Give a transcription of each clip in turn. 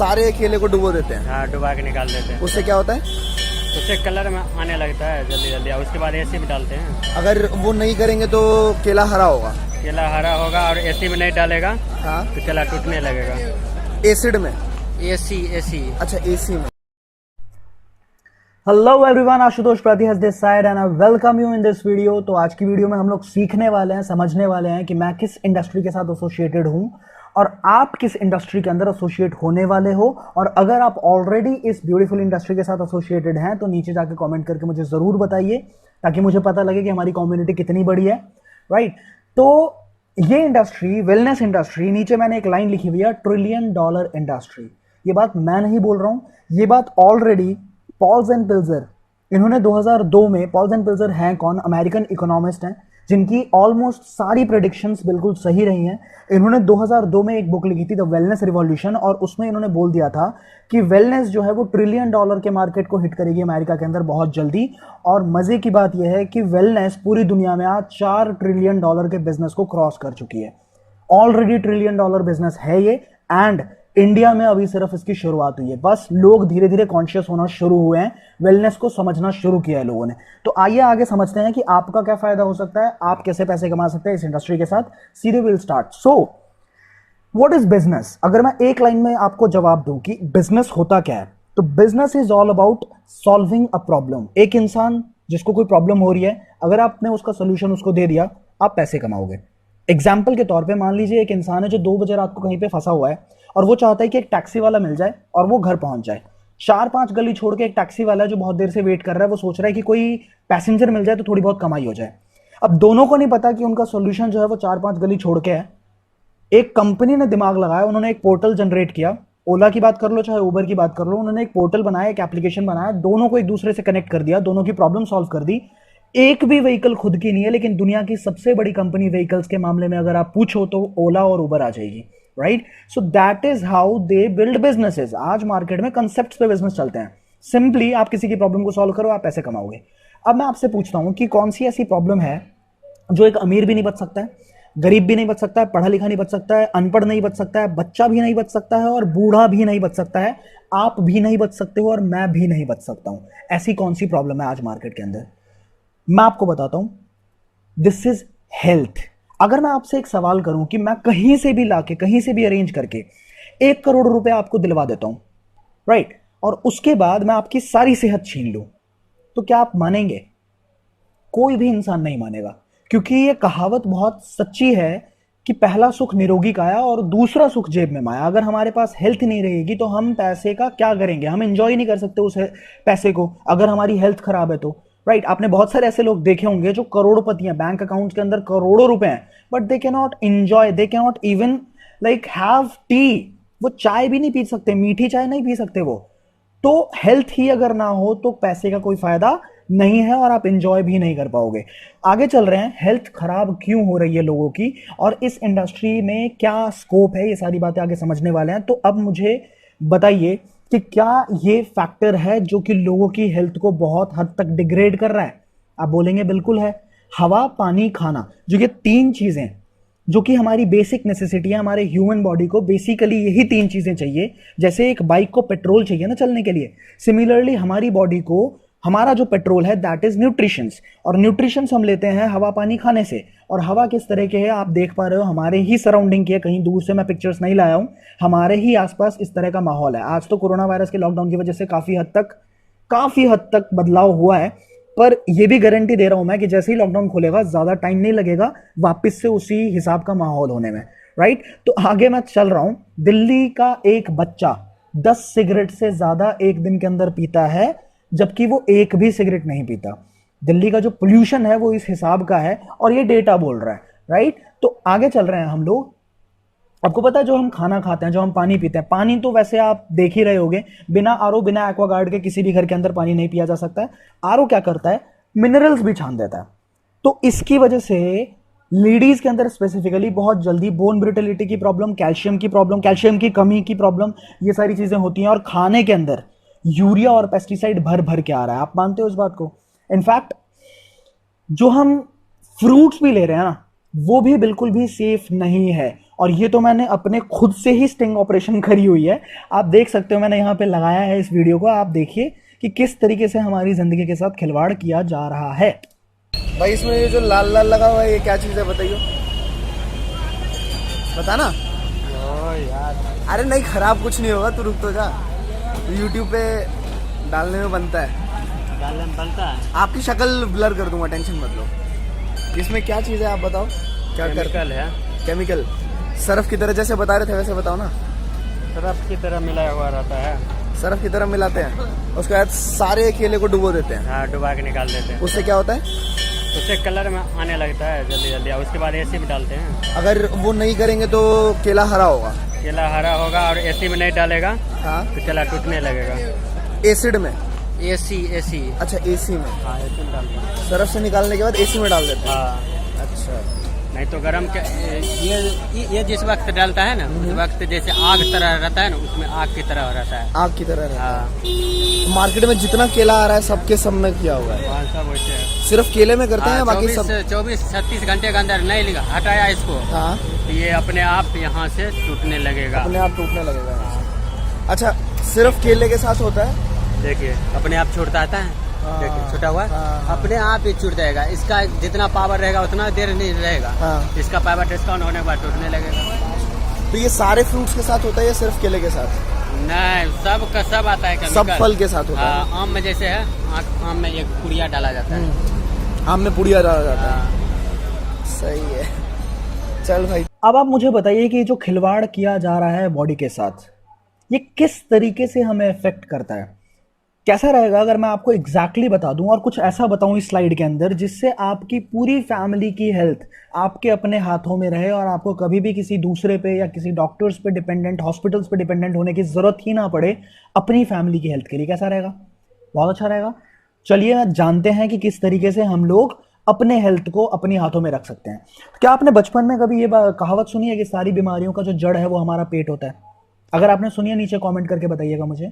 सारे केले को डुबो देते हैं। हाँ, डुबा के निकाल देते हैं। उससे क्या होता है? उससे कलर में आने लगता है जल्दी जल्दी, और उसके बाद एसी में डालते हैं। अगर वो नहीं करेंगे तो केला हरा होगा। केला हरा होगा, और एसी में नहीं डालेगा हाँ, तो केला टूटने लगेगा। एसिड में? एसी एसी अच्छा, एसी में। हेलो एवरीवन, आशुतोष प्रति has this side and I welcome you in this video. तो आज की वीडियो में हम लोग सीखने वाले हैं, समझने वाले हैं कि मैं किस इंडस्ट्री के साथ एसोसिएटेड हूं और आप किस इंडस्ट्री के अंदर एसोसिएट होने वाले हो। और अगर आप ऑलरेडी इस ब्यूटीफुल इंडस्ट्री के साथ एसोसिएटेड हैं तो नीचे जाकर कमेंट करके मुझे ज़रूर बताइए, ताकि मुझे पता लगे कि हमारी कम्युनिटी कितनी बड़ी है। राइट, तो ये इंडस्ट्री, वेलनेस इंडस्ट्री, नीचे मैंने एक लाइन लिखी हुई है, $1 ट्रिलियन इंडस्ट्री। ये बात मैं नहीं बोल रहा हूँ, ये बात ऑलरेडी पॉल्स एंड पिल्जर, इन्होंने 2002 में, पॉल्स एंड पिल्जर हैं कौन? अमेरिकन इकोनॉमिस्ट हैं जिनकी ऑलमोस्ट सारी प्रेडिक्शंस बिल्कुल सही रही हैं। इन्होंने 2002 में एक बुक लिखी थी द वेलनेस रिवॉल्यूशन, और उसमें इन्होंने बोल दिया था कि वेलनेस जो है वो $1 ट्रिलियन के मार्केट को हिट करेगी अमेरिका के अंदर बहुत जल्दी। और मजे की बात यह है कि वेलनेस पूरी दुनिया में आज $4 ट्रिलियन के बिजनेस को क्रॉस कर चुकी है। ऑलरेडी $1 ट्रिलियन बिजनेस है ये, एंड इंडिया में अभी सिर्फ इसकी शुरुआत हुई है। बस लोग धीरे धीरे कॉन्शियस होना शुरू हुए हैं, वेलनेस को समझना शुरू किया है लोगों ने। तो आइए आगे समझते हैं कि आपका क्या फायदा हो सकता है, आप कैसे पैसे कमा सकते हैं इस इंडस्ट्री के साथ। सीधे will start. So what is business? अगर मैं एक लाइन में आपको जवाब दूं कि बिजनेस होता क्या है, तो business is all about solving a problem. एक इंसान जिसको कोई प्रॉब्लम हो रही है, अगर आपने उसका सोल्यूशन उसको दे दिया, आप पैसे कमाओगे। एग्जाम्पल के तौर पे मान लीजिए एक इंसान है जो 2 बजे रात को कहीं पे फंसा हुआ है और वो चाहता है कि एक टैक्सी वाला मिल जाए और वो घर पहुंच जाए। 4-5 गली छोड़ के एक टैक्सी वाला जो बहुत देर से वेट कर रहा है, वो सोच रहा है कि कोई पैसेंजर मिल जाए तो थोड़ी बहुत कमाई हो जाए। अब दोनों को नहीं पता कि उनका सोल्यूशन जो है वो 4-5 गली छोड़ के है। एक कंपनी ने दिमाग लगाया, उन्होंने एक पोर्टल जनरेट किया। ओला की बात कर लो चाहे उबर की बात कर लो, उन्होंने एक पोर्टल बनाया, एक एप्लीकेशन बनाया, दोनों को एक दूसरे से कनेक्ट कर दिया, दोनों की प्रॉब्लम सॉल्व कर दी। एक भी व्हीकल खुद की नहीं है, लेकिन दुनिया की सबसे बड़ी कंपनी व्हीकल्स के मामले में अगर आप पूछो तो ओला और उबर आ जाएगी। Right, so that is how they build businesses. आज मार्केट में कंसेप्ट्स पे बिजनेस चलते हैं। सिंपली आप किसी की प्रॉब्लम को सॉल्व करो, आप पैसे कमाओगे। अब मैं आपसे पूछता हूं कि कौन सी ऐसी प्रॉब्लम है जो एक अमीर भी नहीं बच सकता है, गरीब भी नहीं बच सकता है, पढ़ा लिखा नहीं बच सकता है, अनपढ़ नहीं बच सकता है, बच्चा भी नहीं बच सकता है, और बूढ़ा भी नहीं बच सकता है, आप भी नहीं बच सकते हो और मैं भी नहीं बच सकता हूं। ऐसी कौन सी प्रॉब्लम है आज मार्केट के अंदर? मैं आपको बताता हूं, दिस इज हेल्थ। अगर मैं आपसे एक सवाल करूं कि मैं कहीं से भी लाके, कहीं से भी अरेंज करके 1 करोड़ रुपए आपको दिलवा देता हूं, राइट, और उसके बाद मैं आपकी सारी सेहत छीन लूं, तो क्या आप मानेंगे? कोई भी इंसान नहीं मानेगा, क्योंकि ये कहावत बहुत सच्ची है कि पहला सुख निरोगी काया और दूसरा सुख जेब में माया। अगर हमारे पास हेल्थ नहीं रहेगी तो हम पैसे का क्या करेंगे? हम एंजॉय नहीं कर सकते उस पैसे को, अगर हमारी हेल्थ खराब है तो। राइट, आपने बहुत सारे ऐसे लोग देखे होंगे जो करोड़पति हैं, बैंक अकाउंट के अंदर करोड़ों रुपए हैं, but they can not enjoy, they can not even like have T. वो चाय भी नहीं पी सकते, मीठी चाय नहीं पी सकते वो। तो हेल्थ ही अगर ना हो तो पैसे का कोई फायदा नहीं है और आप एंजॉय भी नहीं कर पाओगे। आगे चल रहे हैं, हेल्थ खराब क्यों हो रही है लोगों की और इस इंडस्ट्री में क्या स्कोप है, ये सारी बातें आगे समझने वाले हैं। तो अब मुझे बताइए कि क्या ये फैक्टर है जो कि लोगों की हेल्थ को बहुत हद तक डिग्रेड कर रहा है? आप बोलेंगे बिल्कुल है। हवा, पानी, खाना, जो ये 3 चीजें जो कि हमारी बेसिक नेसेसिटी है, हमारे ह्यूमन बॉडी को बेसिकली यही 3 चीजें चाहिए। जैसे एक बाइक को पेट्रोल चाहिए ना चलने के लिए, सिमिलरली हमारी बॉडी को हमारा जो पेट्रोल है दैट इज न्यूट्रिशंस। और न्यूट्रिशंस हम लेते हैं हवा पानी खाने से। और हवा किस तरह के है आप देख पा रहे हो, हमारे ही सराउंडिंग की है, कहीं दूर से मैं पिक्चर्स नहीं लाया हूं, हमारे ही आसपास इस तरह का माहौल है। आज तो कोरोना वायरस के लॉकडाउन की वजह से काफी हद तक बदलाव हुआ है, पर यह भी गारंटी दे रहा हूं मैं कि जैसे ही लॉकडाउन खुलेगा ज्यादा टाइम नहीं लगेगा वापस से उसी हिसाब का माहौल होने में। राइट, तो आगे मैं चल रहा हूं। दिल्ली का एक बच्चा 10 सिगरेट से ज्यादा एक दिन के अंदर पीता है, जबकि वो एक भी सिगरेट नहीं पीता। दिल्ली का जो पोल्यूशन है वो इस हिसाब का है और ये डेटा बोल रहा है। राइट, तो आगे चल रहे हैं हम लोग। आपको पता है जो हम खाना खाते हैं, जो हम पानी पीते हैं, पानी तो वैसे आप देख ही रहे होगे, बिना आरओ, बिना एक्वागार्ड के किसी भी घर के अंदर पानी नहीं पिया जा सकता है। आरओ क्या करता है? मिनरल्स भी छान देता है। तो इसकी वजह से लेडीज के अंदर स्पेसिफिकली बहुत जल्दी बोन ब्रिटलिटी की प्रॉब्लम, कैल्शियम की प्रॉब्लम, कैल्शियम की कमी की प्रॉब्लम, ये सारी चीजें होती हैं। और खाने के अंदर यूरिया और पेस्टिसाइड भर भर के आ रहा है। आप मानते हो इस बात को? इनफैक्ट जो हम फ्रूट्स भी ले रहे हैं ना, वो भी बिल्कुल भी सेफ नहीं है। और ये तो मैंने अपने खुद से ही स्टिंग ऑपरेशन करी हुई है। आप देख सकते हो मैंने यहाँ पे लगाया है इस वीडियो को, आप देखिए कि किस तरीके से हमारी ज़िंदगी के साथ खिलवाड़ किया जा रहा है। भाई इसमें ये जो लाल लाल लगा हुआ है ये क्या चीज़ है बताइए, बता ना। ओ यार, अरे नहीं खराब कुछ नहीं होगा, तू रुक तो जा, यूट्यूब पे डालने में बनता है। डालने में बनता है। आपकी शक्ल ब्लर कर दूंगा, टेंशन मत लो। इसमें क्या चीज़ है आप बताओ, क्या कर? केमिकल है। केमिकल। सरफ की तरह जैसे बता रहे थे वैसे बताओ ना। सरफ की तरह मिलाया हुआ रहता है। सरफ की तरह मिलाते हैं, उसके बाद सारे केले को डुबो देते हैं, हाँ, डुबा के निकाल देते हैं। उससे क्या होता है? उससे कलर में आने लगता है जल्दी जल्दी, और उसके बाद एसी में डालते हैं। अगर वो नहीं करेंगे तो केला हरा होगा। केला हरा होगा और एसी में नहीं डालेगा हाँ, तो केला टूटने लगेगा। एसिड में। AC AC. अच्छा एसी में। हाँ, एसी में डालते हैं। सरफ से निकालने के बाद एसी में डाल देते हैं। हाँ, अच्छा, नहीं तो गरम के ये जिस वक्त डालता है ना उस वक्त जैसे आग तरह रहता है ना, उसमें आग की तरह रहता है। आग की तरह रहता हाँ, है। मार्केट में जितना केला आ रहा है सबके सब में किया हुआ है। वहाँ सब वैसे है। सिर्फ केले में करते हैं, बाकी सब 24-36 घंटे के अंदर नहीं लिखा हटाया इसको, हाँ तो ये अपने आप यहाँ से टूटने लगेगा। अपने आप टूटने लगेगा। अच्छा, सिर्फ केले के साथ होता है? देखिए अपने आप छूटता आता है, देखिए छूटा हुआ हाँ। अपने आप ही छूट जाएगा। इसका जितना पावर रहेगा उतना देर नहीं रहेगा। हाँ। इसका पावर डिस्काउंट होने के बाद टूटने लगेगा। तो ये सारे फ्रूट्स के साथ होता है या सिर्फ केले के साथ? नहीं, सब का सब आता है केमिकल। सब फल के साथ होता है। हाँ, आम में जैसे है, आम में एक पुड़िया डाला जाता है। आम में पुड़िया डाला जाता है। हाँ। सही है, चल भाई। अब आप मुझे बताइए कि जो खिलवाड़ किया जा रहा है बॉडी के साथ, ये किस तरीके से हमें इफेक्ट करता है? कैसा रहेगा अगर मैं आपको एग्जैक्टली बता दूं और कुछ ऐसा बताऊं इस स्लाइड के अंदर जिससे आपकी पूरी फैमिली की हेल्थ आपके अपने हाथों में रहे और आपको कभी भी किसी दूसरे पे या किसी डॉक्टर्स पे डिपेंडेंट, हॉस्पिटल्स पे डिपेंडेंट होने की जरूरत ही ना पड़े अपनी फैमिली की हेल्थ के लिए। कैसा रहेगा? बहुत अच्छा रहेगा। चलिए जानते हैं कि किस तरीके से हम लोग अपने हेल्थ को अपने हाथों में रख सकते हैं। क्या आपने बचपन में कभी ये कहावत सुनी है कि सारी बीमारियों का जो जड़ है वो हमारा पेट होता है? अगर आपने सुनी है नीचे कमेंट करके बताइएगा मुझे।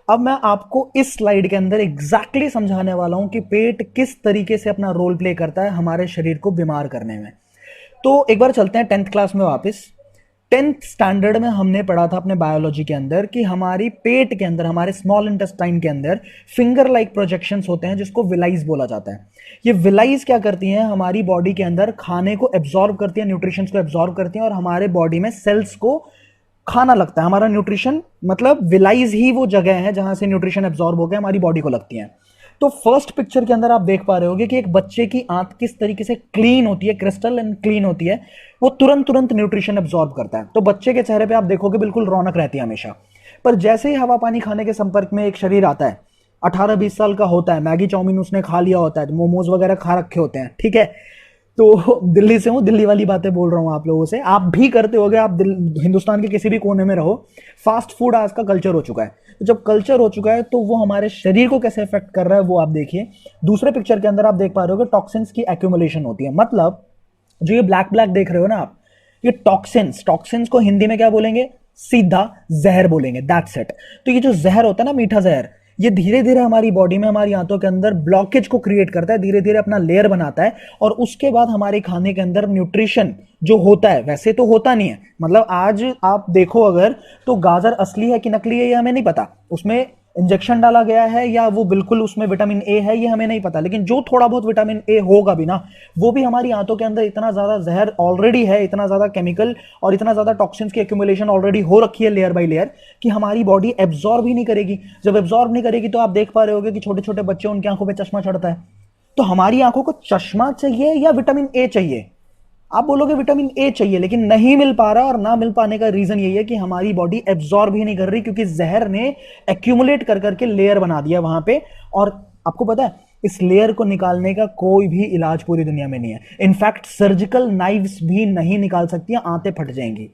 अब मैं आपको इस स्लाइड के अंदर एग्जैक्टली समझाने वाला हूं कि पेट किस तरीके से अपना रोल प्ले करता है हमारे शरीर को बीमार करने में। तो एक बार चलते हैं 10th क्लास में वापस। 10th स्टैंडर्ड में हमने पढ़ा था अपने बायोलॉजी के अंदर कि हमारी पेट के अंदर, हमारे स्मॉल इंटेस्टाइन के अंदर फिंगर लाइक प्रोजेक्शंस होते हैं जिसको विलाइज बोला जाता है। ये विलाइज क्या करती हैं? हमारी बॉडी के अंदर खाने को एब्जॉर्ब करती है, न्यूट्रिशन को एब्जॉर्ब करती हैं और हमारे बॉडी में सेल्स को खाना लगता है। हमारा न्यूट्रिशन मतलब विलाइज ही वो जगह है जहां से न्यूट्रिशन एब्जॉर्ब होकर हमारी बॉडी को लगती है। तो फर्स्ट पिक्चर के अंदर आप देख पा रहे होगे कि एक बच्चे की आंत किस तरीके से क्लीन होती है, क्रिस्टल एंड क्लीन होती है, वो तुरंत न्यूट्रिशन एब्जॉर्ब करता है। तो बच्चे के चेहरे पे आप देखोगे बिल्कुल रौनक रहती है हमेशा। पर जैसे ही हवा पानी खाने के संपर्क में एक शरीर आता है, 18-20 साल का होता है, मैगी चाउमीन उसने खा लिया होता है, मोमोज वगैरह खा रखे होते हैं, ठीक है, तो दिल्ली से हूँ, दिल्ली वाली बातें बोल रहा हूँ आप लोगों से, आप भी करते होगे, आप हिंदुस्तान के किसी भी कोने में रहो, फास्ट फूड आज का कल्चर हो चुका है। तो जब कल्चर हो चुका है तो वो हमारे शरीर को कैसे इफेक्ट कर रहा है वो आप देखिए। दूसरे पिक्चर के अंदर आप देख पा रहे हो कि टॉक्सिन्स की एक्यूमुलेशन होती है। मतलब जो ये ब्लैक ब्लैक देख रहे हो ना आप, ये टॉक्सिन्स को हिंदी में क्या बोलेंगे? सीधा जहर बोलेंगे, दैट्स इट। तो ये जो जहर होता है ना, मीठा जहर, ये धीरे धीरे हमारी बॉडी में, हमारी आंतों के अंदर ब्लॉकेज को क्रिएट करता है, धीरे धीरे अपना लेयर बनाता है और उसके बाद हमारे खाने के अंदर न्यूट्रिशन जो होता है, वैसे तो होता नहीं है, मतलब आज आप देखो अगर तो गाजर असली है कि नकली है ये हमें नहीं पता, उसमें इंजेक्शन डाला गया है या वो बिल्कुल उसमें विटामिन ए है ये हमें नहीं पता, लेकिन जो थोड़ा बहुत विटामिन ए होगा भी ना, वो भी हमारी आंतों के अंदर इतना ज्यादा जहर ऑलरेडी है, इतना ज्यादा केमिकल और इतना ज्यादा टॉक्सिन्स की एक्यूमुलेशन ऑलरेडी हो रखी है लेयर बाय लेयर कि हमारी बॉडी एब्जॉर्ब ही नहीं करेगी। जब एब्जॉर्ब नहीं करेगी तो आप देख पा रहे होगे कि छोटे छोटे बच्चे, उनकी आंखों पर चश्मा चढ़ता है। तो हमारी आंखों को चश्मा चाहिए या विटामिन ए चाहिए? आप बोलोगे विटामिन ए चाहिए, लेकिन नहीं मिल पा रहा, और ना मिल पाने का रीजन यही है कि हमारी बॉडी एब्जॉर्ब ही नहीं कर रही, क्योंकि जहर ने एक्यूमुलेट कर करके लेयर बना दिया वहां पे। और आपको पता है इस लेयर को निकालने का कोई भी इलाज पूरी दुनिया में नहीं है। इनफैक्ट सर्जिकल नाइव्स भी नहीं निकाल सकती हैं, आंतें फट जाएंगी।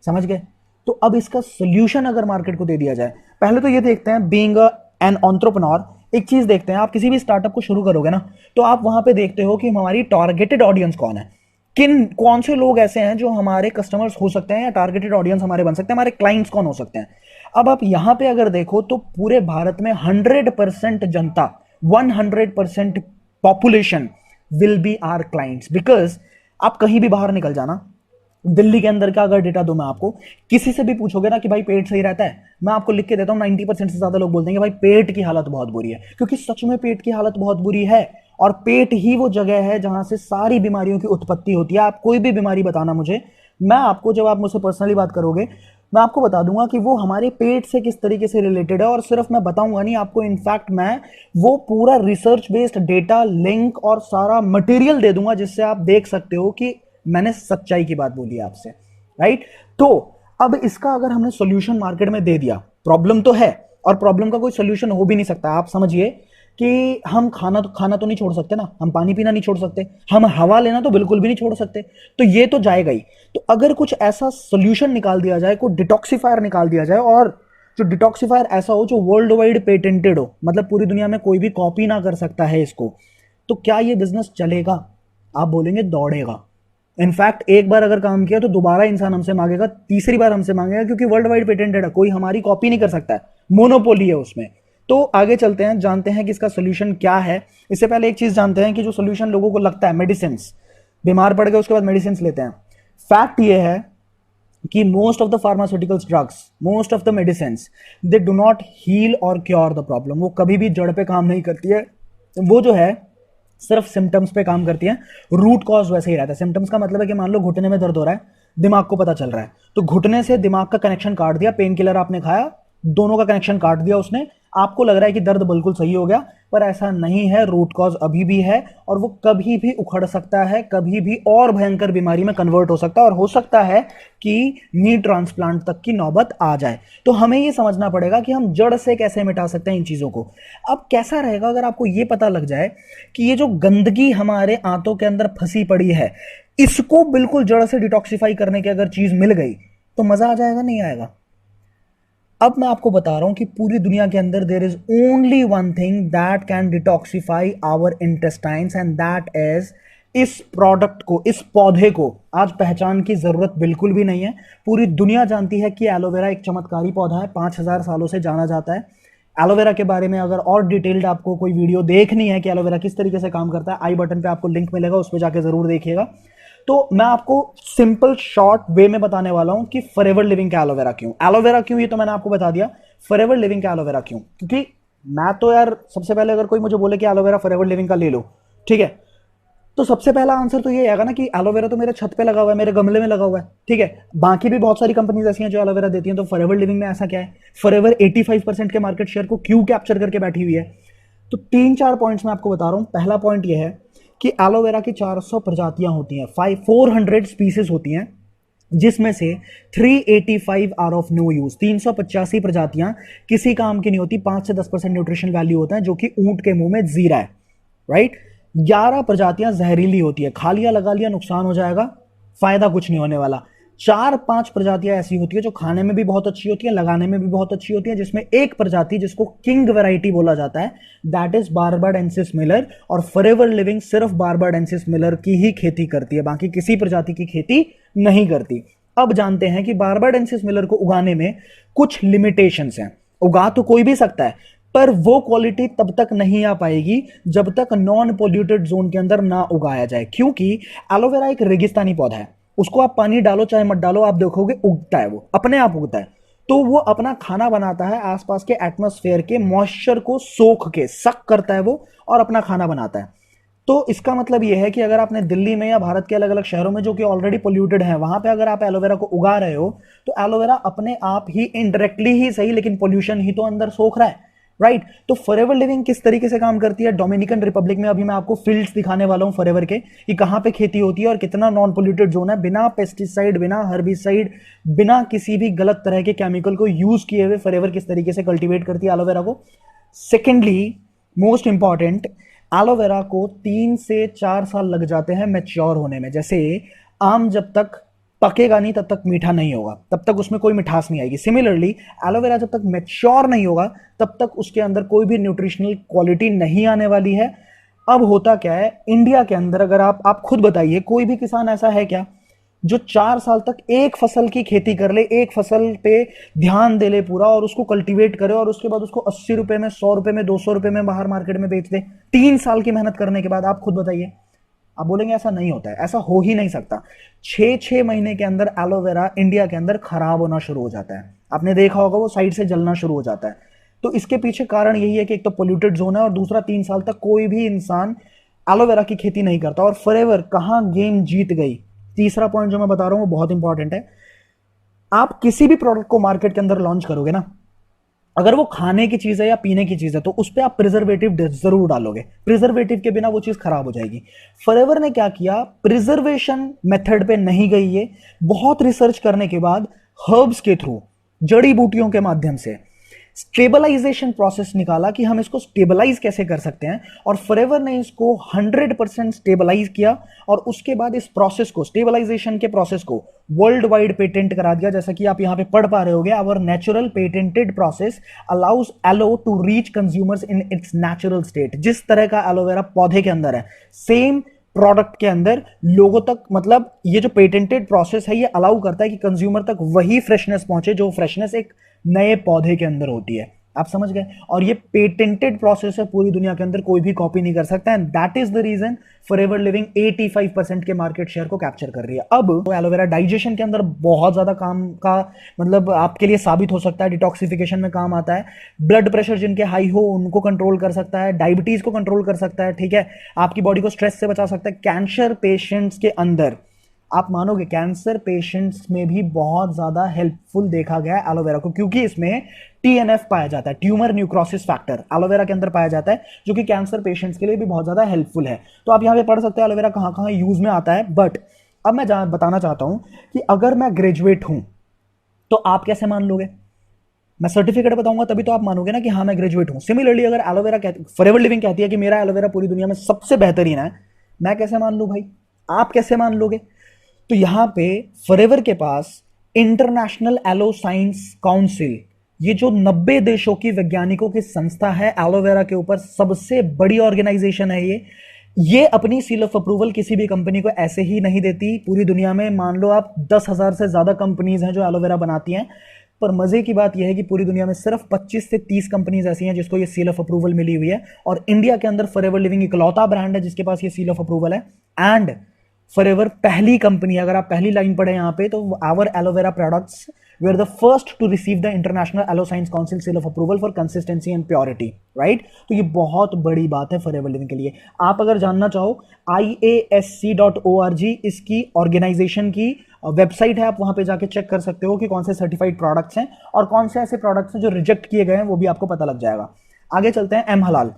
समझ गए? तो अब इसका सोल्यूशन अगर मार्केट को दे दिया जाए, पहले तो ये देखते हैं, बीइंग एन एंटरप्रेन्योर, एक चीज देखते हैं, आप किसी भी स्टार्टअप को शुरू करोगे ना तो आप वहां पे देखते हो कि हमारी टारगेटेड ऑडियंस कौन है, कौन से लोग ऐसे हैं जो हमारे कस्टमर्स हो सकते हैं या टारगेटेड ऑडियंस हमारे बन सकते हैं, हमारे क्लाइंट्स कौन हो सकते हैं। अब आप यहां पे अगर देखो तो पूरे भारत में 100% जनता, 100% population will be our clients. Because आप कहीं भी बाहर निकल जाना, दिल्ली के अंदर का अगर डेटा दूं मैं आपको, किसी से भी पूछोगे ना कि भाई पेट सही रहता है, मैं आपको लिख के देता हूं 90% से ज्यादा लोग बोलते हैं कि भाई पेट की हालत बहुत बुरी है, क्योंकि सच में पेट की हालत बहुत बुरी है। और पेट ही वो जगह है जहां से सारी बीमारियों की उत्पत्ति होती है। आप कोई भी बीमारी बताना मुझे, मैं आपको, जब आप मुझसे पर्सनली बात करोगे, मैं आपको बता दूंगा कि वो हमारे पेट से किस तरीके से रिलेटेड है। और सिर्फ मैं बताऊंगा नहीं आपको, इनफैक्ट मैं वो पूरा रिसर्च बेस्ड डेटा, लिंक और सारा मटेरियल दे दूंगा, जिससे आप देख सकते हो कि मैंने सच्चाई की बात बोली है आपसे, राइट। तो अब इसका अगर हमने सॉल्यूशन मार्केट में दे दिया, प्रॉब्लम तो है और प्रॉब्लम का कोई सॉल्यूशन हो भी नहीं सकता। आप समझिए कि हम खाना तो नहीं छोड़ सकते ना, हम पानी पीना नहीं छोड़ सकते, हम हवा लेना तो बिल्कुल भी नहीं छोड़ सकते, तो ये तो जाएगा ही। तो अगर कुछ ऐसा सॉल्यूशन निकाल दिया जाए, कोई डिटॉक्सिफायर निकाल दिया जाए, और जो डिटॉक्सिफायर ऐसा हो जो वर्ल्ड वाइड पेटेंटेड हो, मतलब पूरी दुनिया में कोई भी कॉपी ना कर सकता है इसको, तो क्या ये बिजनेस चलेगा? आप बोलेंगे दौड़ेगा। इनफैक्ट एक बार अगर काम किया तो दोबारा इंसान हमसे मांगेगा, तीसरी बार हमसे मांगेगा, क्योंकि वर्ल्ड वाइड पेटेंटेड है, कोई हमारी कॉपी नहीं कर सकता है, मोनोपोली है उसमें। तो आगे चलते हैं, जानते हैं कि इसका सोल्यूशन क्या है। इससे पहले एक चीज जानते हैं कि जो सोल्यूशन लोगों को लगता है, मेडिसिन, बीमार पड़ गए उसके बाद मेडिसिन लेते हैं, फैक्ट ये है कि most of the pharmaceuticals drugs, most of the medicine, they do not heal और क्योर द प्रॉब्लम। वो कभी भी जड़ पे काम नहीं करती है, वो जो है सिर्फ सिम्टम्स पे काम करती है। रूट कॉज वैसे ही रहता है। सिम्टम्स का मतलब है कि मान लो घुटने में दर्द हो रहा है, दिमाग को पता चल रहा है, तो घुटने से दिमाग का कनेक्शन काट दिया, पेन किलर आपने खाया, दोनों का कनेक्शन काट दिया उसने, आपको लग रहा है कि दर्द बिल्कुल सही हो गया, पर ऐसा नहीं है। रूट कॉज अभी भी है और वो कभी भी उखड़ सकता है, कभी भी और भयंकर बीमारी में कन्वर्ट हो सकता है, और हो सकता है कि नी ट्रांसप्लांट तक की नौबत आ जाए। तो हमें ये समझना पड़ेगा कि हम जड़ से कैसे मिटा सकते हैं इन चीजों को। अब कैसा रहेगा अगर आपको ये पता लग जाए कि ये जो गंदगी हमारे आंतों के अंदर फंसी पड़ी है, इसको बिल्कुल जड़ से डिटॉक्सिफाई करने की अगर चीज मिल गई तो मजा आ जाएगा, नहीं आएगा? अब मैं आपको बता रहा हूं कि पूरी दुनिया के अंदर there is only one thing that can detoxify our intestines, and that is, इस प्रोडक्ट को, इस पौधे को आज पहचान की जरूरत बिल्कुल भी नहीं है। पूरी दुनिया जानती है कि एलोवेरा एक चमत्कारी पौधा है, 5000 सालों से जाना जाता है। एलोवेरा के बारे में अगर और डिटेल्ड आपको कोई वीडियो देखनी है कि एलोवेरा किस तरीके से काम करता है, आई बटन पे आपको लिंक मिलेगा, उस पर जाके जरूर देखिएगा। तो मैं आपको सिंपल शॉर्ट वे में बताने वाला हूं कि फॉरएवर लिविंग का एलोवेरा क्यों, एलोवेरा क्यों, ये तो मैंने आपको बता दिया। फॉरएवर लिविंग का एलोवेरा क्यों? क्योंकि मैं तो यार, सबसे पहले अगर कोई मुझे बोले कि एलोवेरा फॉरएवर लिविंग का ले लो, ठीक है, तो सबसे पहला आंसर तो ये आएगा ना कि एलोवेरा तो मेरे छत पे लगा हुआ है, मेरे गमले में लगा हुआ है, ठीक है। बाकी भी बहुत सारी कंपनीज ऐसी हैं जो एलोवेरा देती हैं, तो फॉरएवर लिविंग में ऐसा क्या है? फॉरएवर 85% के मार्केट शेयर को क्यों कैप्चर करके बैठी हुई है? तो 3-4 पॉइंट्स मैं आपको बता रहा हूं। पहला पॉइंट ये है कि एलोवेरा की 400 प्रजातियां होती हैं, 400 स्पीसीज होती हैं, जिसमें से 385 आर ऑफ नो यूज, 385 प्रजातियां किसी काम की नहीं होती। 5 से 10% न्यूट्रिशन वैल्यू होता है, जो कि ऊंट के मुंह में जीरा है, राइट। 11 प्रजातियां जहरीली होती है, खा लिया लगा लिया नुकसान हो जाएगा, फायदा कुछ नहीं होने वाला। 4-5 प्रजातियां ऐसी होती है जो खाने में भी बहुत अच्छी होती है, लगाने में भी बहुत अच्छी होती है, जिसमें एक प्रजाति जिसको किंग वैरायटी बोला जाता है, दैट इज बारबाडेंसिस मिलर। और फॉरएवर लिविंग सिर्फ बारबाडेंसिस मिलर की ही खेती करती है, बाकी किसी प्रजाति की खेती नहीं करती। अब जानते हैं कि बारबाडेंसिस मिलर को उगाने में कुछ लिमिटेशंस हैं। उगा तो कोई भी सकता है, पर वो क्वालिटी तब तक नहीं आ पाएगी जब तक नॉन पोल्यूटेड जोन के अंदर ना उगाया जाए, क्योंकि एलोवेरा एक रेगिस्तानी पौधा है। उसको आप पानी डालो चाहे मत डालो, आप देखोगे उगता है, वो अपने आप उगता है। तो वो अपना खाना बनाता है, आसपास के एटमॉस्फेयर के मॉइस्चर को सोख के सक करता है वो, और अपना खाना बनाता है। तो इसका मतलब यह है कि अगर आपने दिल्ली में या भारत के अलग अलग शहरों में जो कि ऑलरेडी पोल्यूटेड है, वहां पे अगर आप एलोवेरा को उगा रहे हो, तो एलोवेरा अपने आप ही इनडायरेक्टली ही सही, लेकिन पोल्यूशन ही तो अंदर सोख रहा है, राइट। तो फॉरएवर लिविंग किस तरीके से काम करती है? डोमिनिकन रिपब्लिक में अभी मैं आपको फील्ड्स दिखाने वाला हूं फॉरएवर के, कि कहां पे खेती होती है और कितना नॉन पोल्यूटेड जोन है, बिना पेस्टिसाइड, बिना हर्बिसाइड, बिना किसी भी गलत तरह के केमिकल को यूज किए हुए फॉरएवर किस तरीके से कल्टीवेट करती है एलोवेरा को। सेकेंडली, मोस्ट इंपॉर्टेंट, एलोवेरा को 3 से 4 साल लग जाते हैं मैच्योर होने में। जैसे आम जब तक पकेगा नहीं तब तक मीठा नहीं होगा, तब तक उसमें कोई मिठास नहीं आएगी। सिमिलरली एलोवेरा जब तक मैच्योर नहीं होगा तब तक उसके अंदर कोई भी न्यूट्रिशनल क्वालिटी नहीं आने वाली है। अब होता क्या है इंडिया के अंदर, अगर आप खुद बताइए, कोई भी किसान ऐसा है क्या जो 4 साल तक एक फसल की खेती कर ले, एक फसल पे ध्यान दे ले पूरा, और उसको कल्टीवेट करे, और उसके बाद उसको 80 रुपए में, 100 रुपए में, 200 रुपए में बाहर मार्केट में बेच दे 3 साल की मेहनत करने के बाद? आप खुद बताइए, आप बोलेंगे ऐसा नहीं होता है, ऐसा हो ही नहीं सकता। 6 महीने के अंदर एलोवेरा इंडिया के अंदर खराब होना शुरू हो जाता है, आपने देखा होगा वो साइड से जलना शुरू हो जाता है। तो इसके पीछे कारण यही है कि एक तो पोल्यूटेड जोन है और दूसरा 3 साल तक कोई भी इंसान एलोवेरा की खेती नहीं करता। और फॉरएवर कहां गेम जीत गई। तीसरा पॉइंट जो मैं बता रहा हूं वो बहुत इंपॉर्टेंट है। आप किसी भी प्रोडक्ट को मार्केट के अंदर लॉन्च करोगे ना, अगर वो खाने की चीज है या पीने की चीज है तो उस पर आप प्रिजर्वेटिव जरूर डालोगे, प्रिजर्वेटिव के बिना वो चीज खराब हो जाएगी। फॉरएवर ने क्या किया, प्रिजर्वेशन मेथड पे नहीं गई, ये बहुत रिसर्च करने के बाद हर्ब्स के थ्रू, जड़ी बूटियों के माध्यम से स्टेबलाइजेशन प्रोसेस निकाला कि हम इसको स्टेबलाइज कैसे कर सकते हैं। और फॉरएवर ने इसको 100% स्टेबलाइज किया और उसके बाद इस प्रोसेस को, स्टेबलाइजेशन के प्रोसेस को वर्ल्ड वाइड पेटेंट करा दिया। जैसा कि आप यहां पे पढ़ पा रहे होगे, our natural patented process allows aloe to reach consumers in its natural state. जिस तरह का एलोवेरा पौधे के अंदर है, सेम प्रोडक्ट के अंदर लोगों तक, मतलब ये जो पेटेंटेड प्रोसेस है ये अलाउ करता है कि कंज्यूमर तक वही फ्रेशनेस पहुंचे जो फ्रेशनेस एक नए पौधे के अंदर होती है। आप समझ गए। और ये पेटेंटेड प्रोसेस है, पूरी दुनिया के अंदर कोई भी कॉपी नहीं कर सकता। And that is the reason Forever Living 85% के मार्केट शेयर को कैप्चर कर रही है। अब तो एलोवेरा डाइजेशन के अंदर बहुत ज्यादा काम का, मतलब आपके लिए साबित हो सकता है। डिटॉक्सिफिकेशन में काम आता है, ब्लड प्रेशर जिनके हाई हो उनको कंट्रोल कर सकता है, डायबिटीज को कंट्रोल कर सकता है, ठीक है, आपकी बॉडी को स्ट्रेस से बचा सकता है। कैंसर पेशेंट्स के अंदर, आप मानोगे, कैंसर पेशेंट्स में भी बहुत ज्यादा हेल्पफुल देखा गया है एलोवेरा को, क्योंकि इसमें टीएनएफ पाया जाता है, ट्यूमर न्यूक्रोसिस फैक्टर एलोवेरा के अंदर पाया जाता है, जो कि कैंसर पेशेंट्स के लिए भी बहुत ज्यादा हेल्पफुल है। तो आप यहां पे पढ़ सकते हैं एलोवेरा कहां कहां यूज में आता है। बट अब मैं बताना चाहता हूं कि अगर मैं ग्रेजुएट हूं तो आप कैसे मान लोगे। मैं सर्टिफिकेट बताऊंगा तभी तो आप मानोगे ना कि हाँ मैं ग्रेजुएट हूं। सिमिलरली अगर एलोवेरा फॉरएवर लिविंग कहती है कि मेरा एलोवेरा पूरी दुनिया में सबसे बेहतरीन है, मैं कैसे मान लूं भाई, आप कैसे मान लोगे। तो यहां पे फॉरएवर के पास इंटरनेशनल एलो साइंस काउंसिल, ये जो 90 देशों की वैज्ञानिकों की संस्था है एलोवेरा के ऊपर, सबसे बड़ी ऑर्गेनाइजेशन है ये अपनी सील ऑफ अप्रूवल किसी भी कंपनी को ऐसे ही नहीं देती। पूरी दुनिया में मान लो आप 10,000 से ज्यादा कंपनीज हैं जो एलोवेरा बनाती हैं, पर मजे की बात यह है कि पूरी दुनिया में सिर्फ 25 से 30 कंपनीज ऐसी हैं जिसको ये सील ऑफ अप्रूवल मिली हुई है। और इंडिया के अंदर फॉरएवर लिविंग इकलौता ब्रांड है जिसके पास ये सील ऑफ अप्रूवल है। एंड फॉरएवर पहली कंपनी, अगर आप पहली लाइन पढ़े यहां पे, तो our aloe vera products we are the first to receive the International Aloe Science Council seal of approval for consistency and purity, right. तो ये बहुत बड़ी बात है फॉरएवर लिविंग के लिए। आप अगर जानना चाहो, IASC.org इसकी ऑर्गेनाइजेशन की वेबसाइट है, आप वहां पे जाके चेक कर सकते हो कि कौन से सर्टिफाइड प्रोडक्ट्स हैं और कौन से ऐसे प्रोडक्ट्स हैं जो रिजेक्ट किए गए हैं, वो भी आपको पता लग जाएगा। आगे चलते हैं। एम हलाल।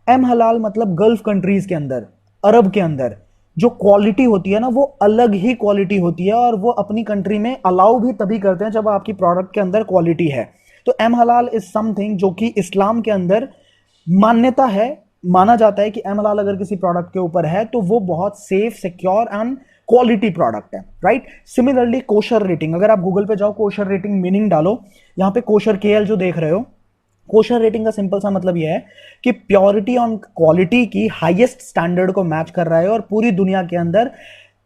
एम हलाल मतलब गल्फ कंट्रीज के अंदर, अरब के अंदर जो क्वालिटी होती है ना, वो अलग ही क्वालिटी होती है और वो अपनी कंट्री में अलाउ भी तभी करते हैं जब आपकी प्रोडक्ट के अंदर क्वालिटी है। तो एम हलाल इज समथिंग जो कि इस्लाम के अंदर मान्यता है, माना जाता है कि एम हलाल अगर किसी प्रोडक्ट के ऊपर है तो वो बहुत safe, secure and quality product है, राइट। सिमिलरली कोशर रेटिंग, अगर आप गूगल पे जाओ, कोशर रेटिंग मीनिंग डालो, यहां पे कोशर केएल जो देख रहे हो, कोशर रेटिंग का सिंपल सा मतलब यह है कि प्योरिटी और क्वालिटी की हाईएस्ट स्टैंडर्ड को मैच कर रहा है और पूरी दुनिया के अंदर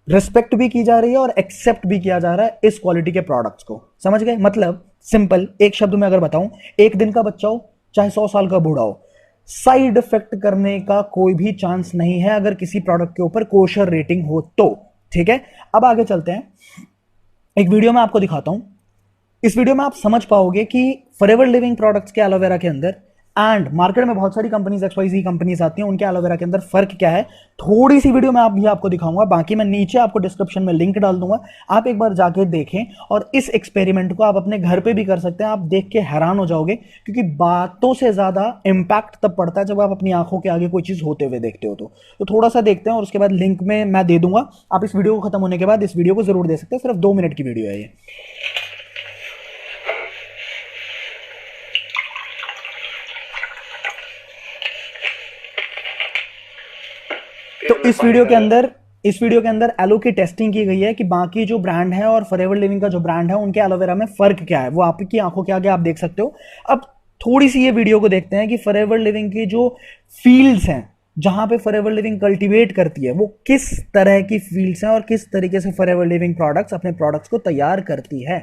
रिस्पेक्ट भी की जा रही है और एक्सेप्ट भी किया जा रहा है इस क्वालिटी के प्रोडक्ट्स को। समझ गए। मतलब सिंपल एक शब्द में अगर बताऊं, एक दिन का बच्चा हो चाहे 100 साल का बूढ़ा हो, साइड इफेक्ट करने का कोई भी चांस नहीं है अगर किसी प्रोडक्ट के ऊपर कोशर रेटिंग हो तो, ठीक है। अब आगे चलते हैं, एक वीडियो में आपको दिखाता हूं। इस वीडियो में आप समझ पाओगे कि फॉरएवर लिविंग प्रोडक्ट्स के एलोवेरा के अंदर एंड मार्केट में बहुत सारी कंपनीज, XYZ कंपनीज आती हैं, उनके एलोवेरा के अंदर फर्क क्या है। थोड़ी सी वीडियो में आप भी आपको दिखाऊंगा, बाकी मैं नीचे आपको डिस्क्रिप्शन में लिंक डाल दूंगा, आप एक बार जाके देखें और इस एक्सपेरिमेंट को आप अपने घर पे भी कर सकते हैं। आप देख के हैरान हो जाओगे, क्योंकि बातों से ज्यादा इंपैक्ट तब पड़ता है जब आप अपनी आंखों के आगे कोई चीज होते हुए देखते हो। तो थोड़ा सा देखते हैं और उसके बाद लिंक में मैं दे दूंगा। आप इस वीडियो को खत्म होने के बाद इस वीडियो को जरूर दे सकते हैं, सिर्फ 2 मिनट की वीडियो है ये। तो इस वीडियो के अंदर एलो की टेस्टिंग की गई है कि बाकी जो ब्रांड है और फॉरएवर लिविंग का जो ब्रांड है उनके एलोवेरा में फर्क क्या है, वो आपकी आंखों के आगे आप देख सकते हो। अब थोड़ी सी ये वीडियो को देखते हैं कि फॉरएवर लिविंग की जो फील्ड्स हैं जहां पे फॉरएवर लिविंग कल्टीवेट करती है, वो किस तरह की फील्ड्स हैं और किस तरीके से फॉरएवर लिविंग प्रोडक्ट्स अपने प्रोडक्ट्स को तैयार करती है।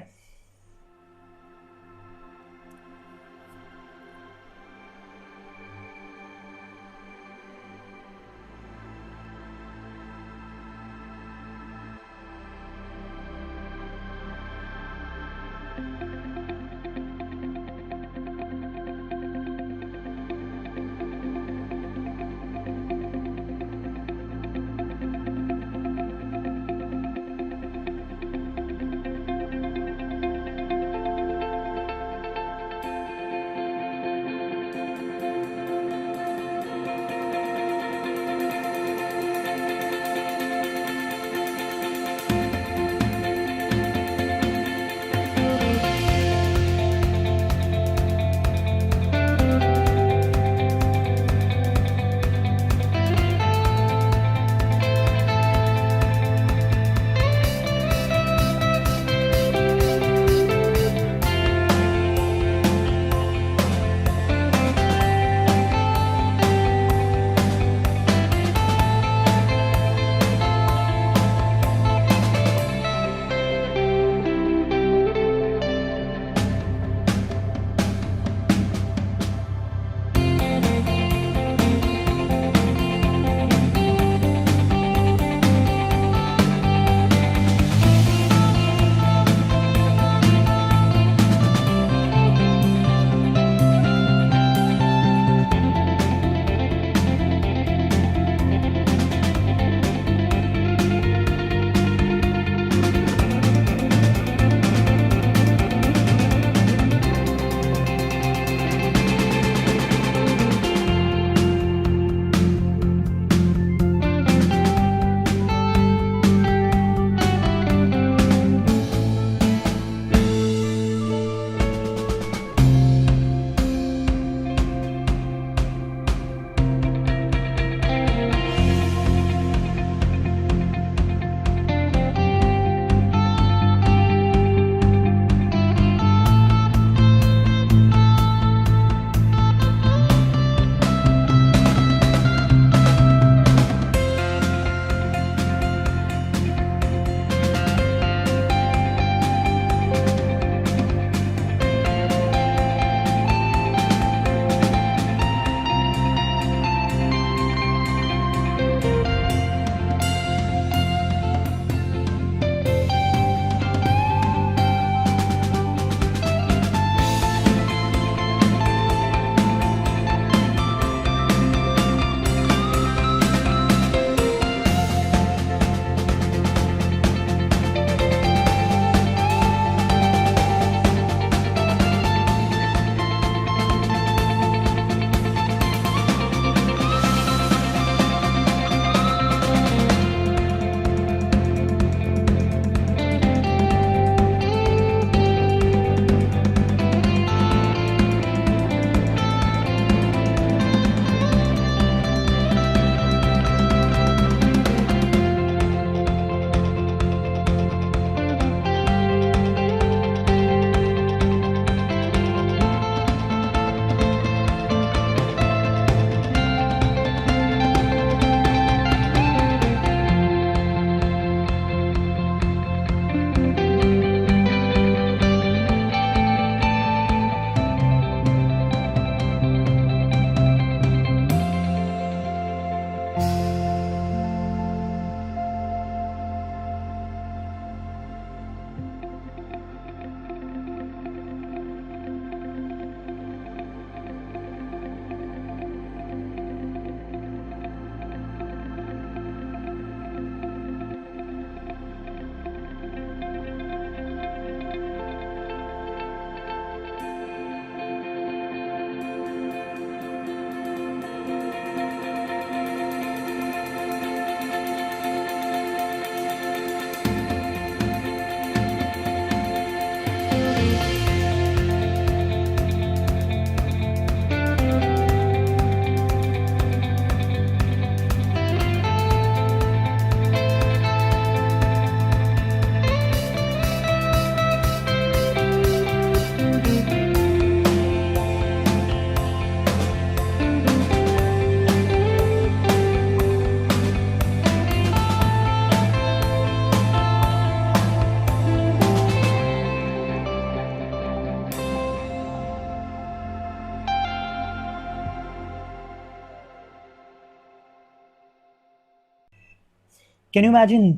Can you imagine?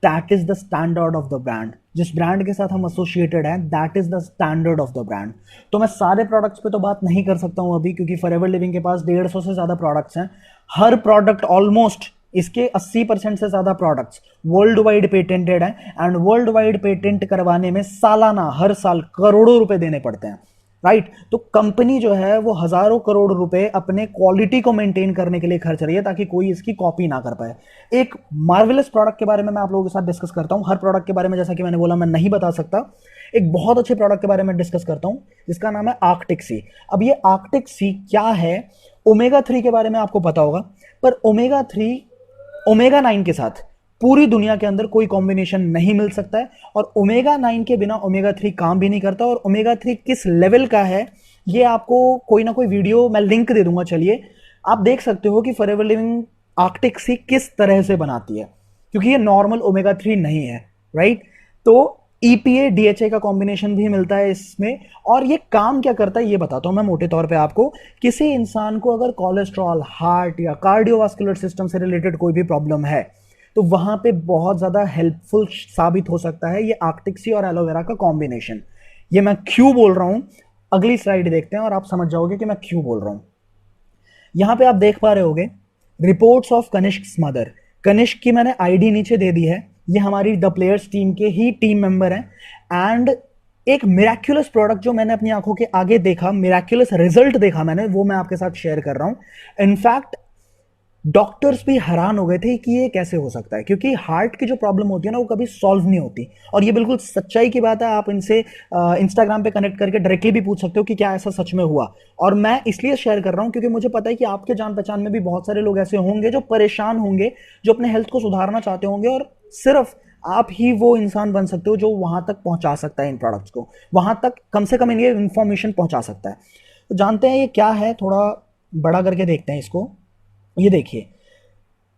That is the standard of the brand. जिस ब्रांड के साथ हम एसोसिएटेड हैं, that is the standard of the brand. तो मैं सारे प्रोडक्ट्स पे तो बात नहीं कर सकता हूं अभी, क्योंकि फॉरएवर लिविंग के पास 150 से ज़्यादा प्रोडक्ट्स हैं. हर प्रोडक्ट ऑलमोस्ट इसके 80% से ज़्यादा प्रोडक्ट्स वर्ल्ड वाइड पेटेंटेड हैं. एंड वर्ल्ड वाइड पेटेंट करवाने में सालाना हर साल करोड़ों रुपए देने पड़ते हैं, राइट? तो कंपनी जो है वो हजारों करोड़ रुपए अपने क्वालिटी को मेंटेन करने के लिए खर्च रही है, ताकि कोई इसकी कॉपी ना कर पाए. एक मार्वेलस प्रोडक्ट के बारे में मैं आप लोगों के साथ डिस्कस करता हूं. हर प्रोडक्ट के बारे में, जैसा कि मैंने बोला, मैं नहीं बता सकता. एक बहुत अच्छे प्रोडक्ट के बारे में डिस्कस करता हूं, जिसका नाम है आर्कटिक सी. अब ये आर्कटिक सी क्या है? ओमेगा 3 के बारे में आपको पता होगा, पर ओमेगा 3 ओमेगा 9 के साथ पूरी दुनिया के अंदर कोई कॉम्बिनेशन नहीं मिल सकता है. और ओमेगा 9 के बिना ओमेगा 3 काम भी नहीं करता. और ओमेगा 3 किस लेवल का है, ये आपको कोई ना कोई वीडियो मैं लिंक दे दूंगा, चलिए आप देख सकते हो कि फॉरएवर लिविंग आर्कटिक सी किस तरह से बनाती है, क्योंकि ये नॉर्मल ओमेगा 3 नहीं है, राइट? तो EPA DHA का कॉम्बिनेशन भी मिलता है इसमें. और ये काम क्या करता है ये बताता हूं मैं मोटे तौर पे आपको. किसी इंसान को अगर कोलेस्ट्रॉल, हार्ट या कार्डियोवास्कुलर सिस्टम से रिलेटेड कोई भी प्रॉब्लम है, तो वहां पे बहुत ज्यादा हेल्पफुल साबित हो सकता है ये आर्कटिक सी और एलोवेरा का कॉम्बिनेशन. ये मैं क्यों बोल रहा हूं, अगली स्लाइड देखते हैं और आप समझ जाओगे कि मैं क्यों बोल रहा हूं. यहां पे आप देख पा रहे होगे reports of Kanishk mother. Kanishk की मैंने आईडी नीचे दे दी है. ये हमारी द प्लेयर्स टीम के ही टीम मेंबर हैं. एंड एक मिराक्युलस प्रोडक्ट जो मैंने अपनी आंखों के आगे देखा, मिराक्युलस रिजल्ट देखा मैंने, वो मैं आपके साथ शेयर कर रहा हूं. इनफैक्ट डॉक्टर्स भी हैरान हो गए थे कि ये कैसे हो सकता है, क्योंकि हार्ट की जो प्रॉब्लम होती है ना, वो कभी सॉल्व नहीं होती. और ये बिल्कुल सच्चाई की बात है. आप इनसे इंस्टाग्राम पे कनेक्ट करके डायरेक्टली भी पूछ सकते हो कि क्या ऐसा सच में हुआ. और मैं इसलिए शेयर कर रहा हूं क्योंकि मुझे पता है कि आपके जान पहचान में भी बहुत सारे लोग ऐसे होंगे जो परेशान होंगे, जो अपने हेल्थ को सुधारना चाहते होंगे. और सिर्फ आप ही वो इंसान बन सकते हो जो वहां तक पहुंचा सकता है इन प्रोडक्ट्स को, वहां तक कम से कम ये इंफॉर्मेशन पहुंचा सकता है. तो जानते हैं ये क्या है, थोड़ा बड़ा करके देखते हैं इसको. ये देखिए,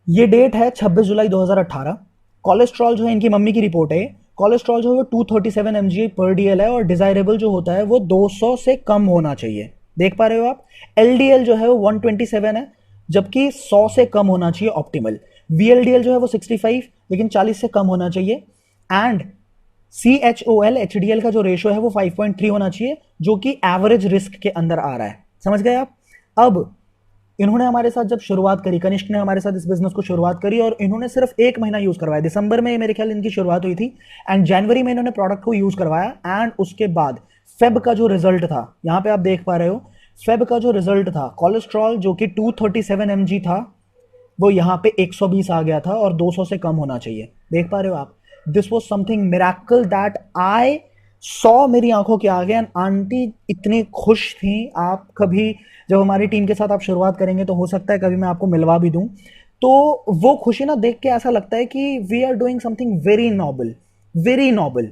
ये डेट है 26 जुलाई 2018. कोलेस्ट्रॉल जो है, इनकी मम्मी की रिपोर्ट है, कोलेस्ट्रॉल जो है वो 237 mg पर DL है. और डिजायरेबल जो होता है वो 200 से कम होना चाहिए. देख पा रहे हो आप? LDL जो है वो 127 है, जबकि 100 से कम होना चाहिए ऑप्टिमल. VLDL जो है वो 65, लेकिन 40 से कम होना चाहिए. एंड CHOL HDL का जो रेशो है वो 5.3 होना चाहिए, जो कि एवरेज रिस्क के अंदर आ रहा है. समझ गए आप? अब इन्होंने हमारे साथ जब शुरुआत करी, कनिष्क ने हमारे साथ इस बिजनेस को शुरुआत करी, और इन्होंने सिर्फ 1 महीना यूज करवाया. दिसंबर में मेरे ख्याल इनकी शुरुआत हुई थी, एंड जनवरी में इन्होंने प्रोडक्ट को यूज करवाया. एंड उसके बाद फेब का जो रिजल्ट था, यहां पे आप देख पा रहे हो, फेब का जो रिजल्ट था, कोलेस्ट्रॉल जो कि 237 mg था, वो यहां पे 120 आ गया था, और 200 से कम होना चाहिए. देख पा रहे हो आप? This was something miracle that I saw मेरी आंखों के आगे. एंड आंटी इतनी खुश थी. आप कभी जब हमारी टीम के साथ आप शुरुआत करेंगे तो हो सकता है कभी मैं आपको मिलवा भी दूं, तो वो खुशी ना देख के ऐसा लगता है कि we are doing something very noble, very noble.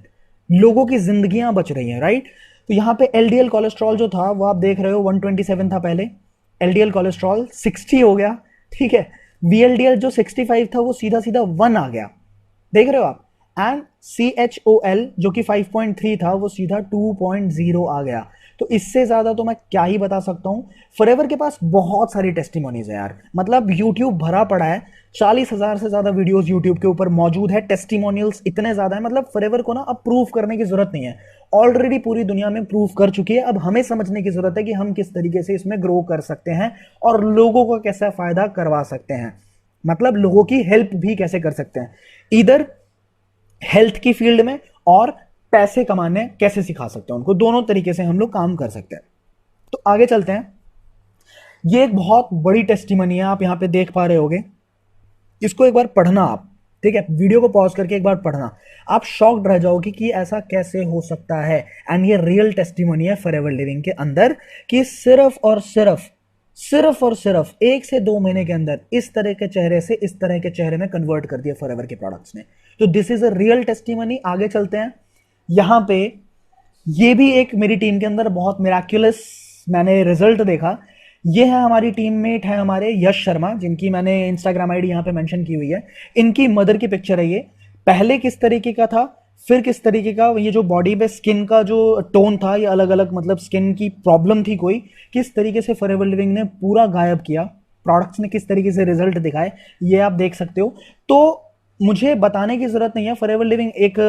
लोगों की जिंदगियां बच रही हैं, राइट? तो यहाँ पे LDL कोलेस्ट्रॉल जो था वो आप देख रहे हो 127 था पहले. LDL कोलेस्ट्रॉल 60 हो गया, ठीक है. VLDL जो 65 था वो सीधा सीधा 1 आ गया. देख रहे हो आप? एंड CHOL जो कि 5.3 था वो सीधा 2.0 आ गया. तो इससे ज्यादा तो मैं क्या ही बता सकता हूं. फॉरएवर के पास बहुत सारी टेस्टिमोनीज है यार. मतलब YouTube भरा पड़ा है. 40,000 से ज्यादा वीडियोस YouTube के ऊपर मौजूद है. टेस्टिमोनियल्स इतने ज्यादा है. मतलब फॉरएवर को ना अब प्रूफ करने की जरूरत नहीं है. ऑलरेडी पूरी दुनिया में प्रूफ कर चुकी है. अब हमें समझने की जरूरत है कि हम किस तरीके से इसमें ग्रो कर सकते हैं और लोगों को कैसा फायदा करवा सकते हैं. मतलब लोगों की हेल्प भी कैसे कर सकते हैं, इधर हेल्थ की फील्ड में और पैसे कमाने कैसे सिखा सकते हैं उनको. दोनों तरीके से हम लोग काम कर सकते हैं. तो आगे चलते हैं. ये एक बहुत बड़ी टेस्टिमनी है, आप यहां पे देख पा रहे होगे. इसको एक बार पढ़ना आप, ठीक है? वीडियो को पॉज करके एक बार पढ़ना. आप शॉक्ड रह जाओगे कि ऐसा कैसे हो सकता है. एंड ये रियल टेस्टिमनी है फॉरएवर लिविंग के अंदर, कि सिर्फ और सिर्फ 1 से 2 महीने के अंदर इस तरह के चेहरे से इस तरह के चेहरे में कन्वर्ट कर दिया फॉरएवर के प्रोडक्ट्स ने. तो this is a real testimony. आगे चलते हैं. यहां पे ये भी एक मेरी टीम के अंदर बहुत मिराक्युलस मैंने रिजल्ट देखा. ये है हमारी टीममेट है हमारे यश शर्मा, जिनकी मैंने इंस्टाग्राम आईडी यहां पे मेंशन की हुई है. इनकी मदर की पिक्चर है ये. पहले किस तरीके का था, फिर किस तरीके का, ये जो बॉडी पे स्किन का जो टोन था ये अलग अलग, मतलब स्किन की प्रॉब्लम थी कोई, किस तरीके से फॉरएवर लिविंग ने पूरा गायब किया. प्रोडक्ट्स ने किस तरीके से रिजल्ट दिखाए ये आप देख सकते हो. तो मुझे बताने की जरूरत नहीं है। फॉरएवर लिविंग एक,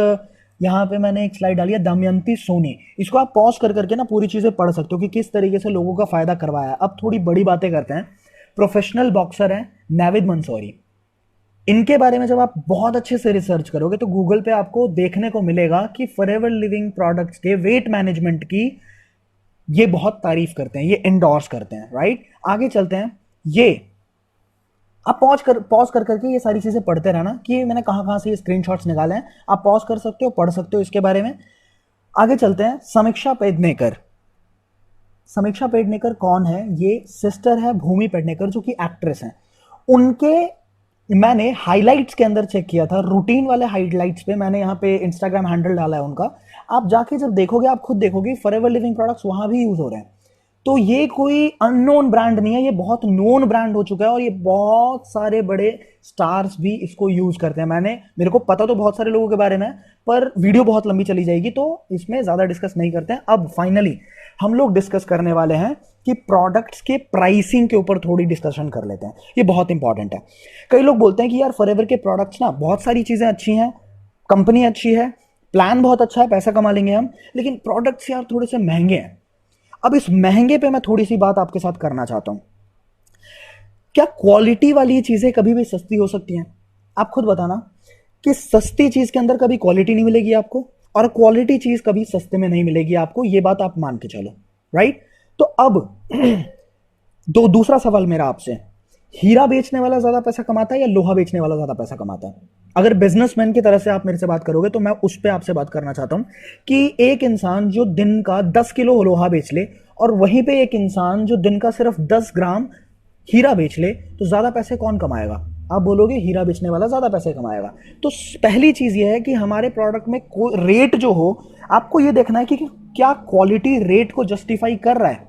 यहाँ पे मैंने एक स्लाइड डाली है, दमयंती सोनी, इसको आप पॉज कर करके ना पूरी चीजें पढ़ सकते हो कि किस तरीके से लोगों का फायदा करवाया है। अब थोड़ी बड़ी बातें करते हैं। प्रोफेशनल बॉक्सर हैं नाविद मंसूरी, इनके बारे में जब आप बहुत अच्छे से रिसर्च करोगे तो गूगल पे आपको देखने को मिलेगा कि फॉरएवर लिविंग प्रोडक्ट्स के वेट मैनेजमेंट की ये बहुत तारीफ करते हैं, ये इंडोर्स करते हैं, राइट। आगे चलते हैं। ये आप पॉज कर करके ये सारी चीजें पढ़ते रहना कि मैंने कहां से ये स्क्रीनशॉट्स निकाले हैं। आप पॉज कर सकते हो, पढ़ सकते हो इसके बारे में। आगे चलते हैं। समीक्षा पेडनेकर, समीक्षा पेडनेकर कौन है? ये सिस्टर है भूमि पेडनेकर जो कि एक्ट्रेस हैं। उनके मैंने हाइलाइट्स के अंदर चेक किया था, रूटीन वाले हाइलाइट्स पे मैंने यहाँ पे इंस्टाग्राम हैंडल डाला है उनका। आप जाके जब देखोगे आप खुद देखोगे फॉरएवर लिविंग प्रोडक्ट्स वहां भी यूज हो रहे हैं। तो ये कोई अननोन ब्रांड नहीं है, ये बहुत नोन ब्रांड हो चुका है और ये बहुत सारे बड़े स्टार्स भी इसको यूज करते हैं। मेरे को पता तो बहुत सारे लोगों के बारे में, पर वीडियो बहुत लंबी चली जाएगी तो इसमें ज्यादा डिस्कस नहीं करते हैं। अब फाइनली हम लोग डिस्कस करने वाले हैं कि प्रोडक्ट्स के प्राइसिंग के ऊपर थोड़ी डिस्कशन कर लेते हैं। ये बहुत इंपॉर्टेंट है। कई लोग बोलते हैं कि यार फॉरएवर के प्रोडक्ट्स ना बहुत सारी चीजें अच्छी हैं, कंपनी अच्छी है, प्लान बहुत अच्छा है, पैसा कमा लेंगे हम, लेकिन प्रोडक्ट्स यार थोड़े से महंगे हैं। अब इस महंगे पे मैं थोड़ी सी बात आपके साथ करना चाहता हूं। क्या क्वालिटी वाली चीजें कभी भी सस्ती हो सकती हैं? आप खुद बताना कि सस्ती चीज के अंदर कभी क्वालिटी नहीं मिलेगी आपको, और क्वालिटी चीज कभी सस्ते में नहीं मिलेगी आपको। ये बात आप मान के चलो, राइट। तो अब दूसरा सवाल मेरा आपसे, हीरा बेचने वाला ज्यादा पैसा कमाता है या लोहा बेचने वाला ज्यादा पैसा कमाता है? अगर बिजनेसमैन की तरह से आप मेरे से बात करोगे तो मैं उस पर आपसे बात करना चाहता हूं कि एक इंसान जो दिन का 10 किलो लोहा बेच ले और वहीं पे एक इंसान जो दिन का सिर्फ 10 ग्राम हीरा बेच ले, तो ज्यादा पैसे कौन कमाएगा? आप बोलोगे हीरा बेचने वाला ज्यादा पैसे कमाएगा। तो पहली चीज यह है कि हमारे प्रोडक्ट में रेट जो हो, आपको यह देखना है कि क्या क्वालिटी रेट को जस्टिफाई कर रहा है।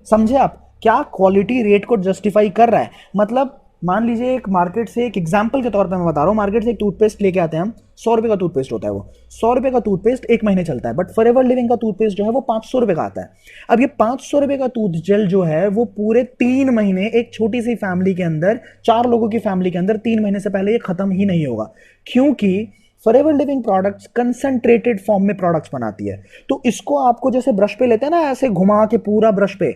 समझे आप? क्या क्वालिटी रेट को जस्टिफाई कर रहा है? मतलब मान लीजिए एक मार्केट से, एक एग्जांपल के तौर पे मैं बता रहा हूं, मार्केट से एक टूथपेस्ट लेके आते हैं हम, 100 रुपए का टूथपेस्ट होता है वो, 100 रुपए का टूथपेस्ट 1 महीने चलता है, बट फॉरएवर लिविंग का टूथपेस्ट जो है वो 500 रुपए का आता है। अब ये 500 रुपए का टूथ जेल जो है वो पूरे 3 महीने एक छोटी सी फैमिली के अंदर, 4 लोगों की फैमिली के अंदर 3 महीने से पहले ये खत्म ही नहीं होगा, क्योंकि forever living products concentrated form में प्रोडक्ट्स बनाती है। तो इसको आपको जैसे ब्रश पे लेते हैं ना, ऐसे घुमा के पूरा ब्रश पे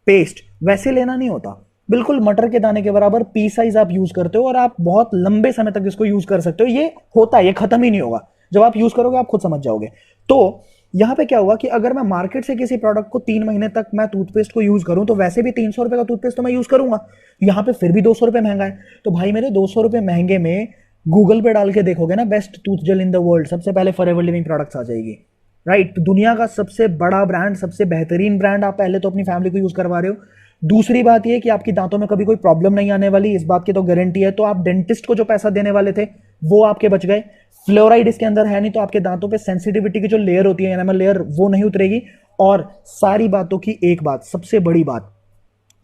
पेस्ट, वैसे लेना नहीं होता। बिल्कुल मटर के दाने के बराबर पी साइज आप यूज करते हो और आप बहुत लंबे समय तक इसको यूज कर सकते हो। ये होता है, ये खत्म ही नहीं होगा। जब आप यूज करोगे आप खुद समझ जाओगे। तो यहां पे क्या हुआ कि अगर मैं मार्केट से किसी प्रोडक्ट को 3 महीने तक मैं टूथपेस्ट को यूज करूं, तो वैसे भी 300 रुपए का टूथपेस्ट तो मैं यूज करूंगा, यहां पे फिर भी 200 रुपए महंगा है। तो भाई मेरे 200 रुपए महंगे में गूगल पे डाल के देखोगे ना, best tooth gel in the world, सबसे पहले फॉरएवर लिविंग प्रोडक्ट्स आ जाएगी, राइट। दुनिया का सबसे बड़ा ब्रांड, सबसे बेहतरीन ब्रांड, आप पहले तो अपनी फैमिली को यूज करवा रहे हो। दूसरी बात यह कि आपकी दांतों में कभी कोई प्रॉब्लम नहीं आने वाली, इस बात की तो गारंटी है। तो आप डेंटिस्ट को जो पैसा देने वाले थे वो आपके बच गए। फ्लोराइड इसके अंदर है नहीं, तो आपके दांतों पे सेंसिटिविटी की जो लेयर होती है, एनामल लेयर, वो नहीं उतरेगी। और सारी बातों की एक बात, सबसे बड़ी बात,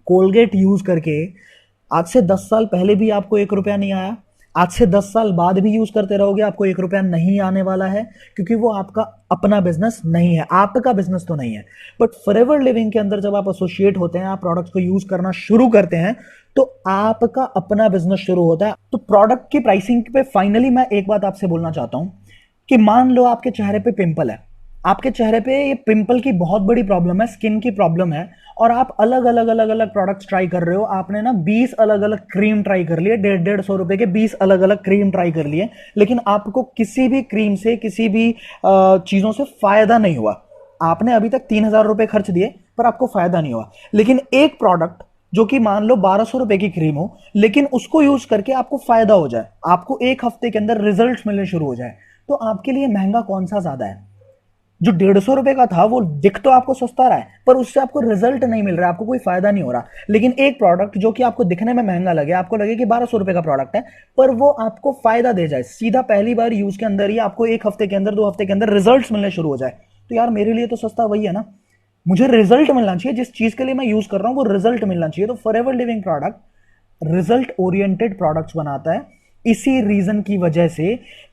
कोलगेट यूज करके आज से 10 साल पहले भी आपको 1 रुपया नहीं आया, आज से 10 साल बाद भी यूज करते रहोगे आपको 1 रुपया नहीं आने वाला है, क्योंकि वो आपका अपना बिजनेस नहीं है, आपका बिजनेस तो नहीं है। बट फॉरएवर लिविंग के अंदर जब आप एसोसिएट होते हैं, आप प्रोडक्ट्स को यूज करना शुरू करते हैं, तो आपका अपना बिजनेस शुरू होता है। तो प्रोडक्ट की प्राइसिंग पे फाइनली मैं एक बात आपसे बोलना चाहता हूं कि मान लो आपके चेहरे पे पिंपल है, आपके चेहरे पे ये पिंपल की बहुत बड़ी प्रॉब्लम है, स्किन की प्रॉब्लम है, और आप अलग अलग प्रोडक्ट्स ट्राई कर रहे हो। आपने ना 20 अलग अलग क्रीम ट्राई कर लिए, 150 रुपए के 20 अलग अलग क्रीम ट्राई कर लिए, लेकिन आपको किसी भी क्रीम से, किसी भी चीजों से फायदा नहीं हुआ। आपने अभी तक 3000 रुपए खर्च दिए पर आपको फायदा नहीं हुआ। लेकिन एक प्रोडक्ट जो कि मान लो 1200 रुपए की क्रीम हो, लेकिन उसको यूज करके आपको फायदा हो जाए, आपको 1 हफ्ते के अंदर रिजल्ट मिलने शुरू हो जाए, तो आपके लिए महंगा कौन सा ज्यादा है? जो 150 रुपए का था वो दिख तो आपको सस्ता रहा है, पर उससे आपको रिजल्ट नहीं मिल रहा, आपको कोई फायदा नहीं हो रहा। लेकिन एक प्रोडक्ट जो कि आपको दिखने में महंगा लगे, आपको लगे कि 1200 रुपए का प्रोडक्ट है, पर वो आपको फायदा दे जाए, सीधा पहली बार यूज के अंदर ही आपको 1 हफ्ते के अंदर, 2 हफ्ते के अंदर रिजल्ट मिलने शुरू हो जाए, तो यार मेरे लिए तो सस्ता वही है ना। मुझे रिजल्ट मिलना चाहिए, जिस चीज के लिए मैं यूज कर रहा हूं वो रिजल्ट मिलना चाहिए। तो forever living product result oriented products बनाता है। इसी रीजन की वजह से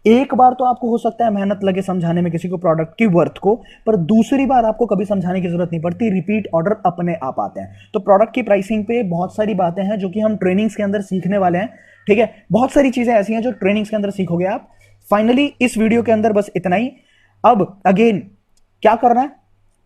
एक बार तो आपको हो सकता है मेहनत लगे समझाने में किसी को प्रोडक्ट की वर्थ को, पर दूसरी बार आपको कभी समझाने की जरूरत नहीं पड़ती, रिपीट ऑर्डर अपने आप आते हैं। तो प्रोडक्ट की प्राइसिंग पे बहुत सारी बातें हैं जो कि हम ट्रेनिंग्स के अंदर सीखने वाले हैं। ठीक है, बहुत सारी चीजें ऐसी हैं जो ट्रेनिंग्स के अंदर सीखोगे आप। फाइनली इस वीडियो के अंदर बस इतना ही। अब अगेन क्या करना है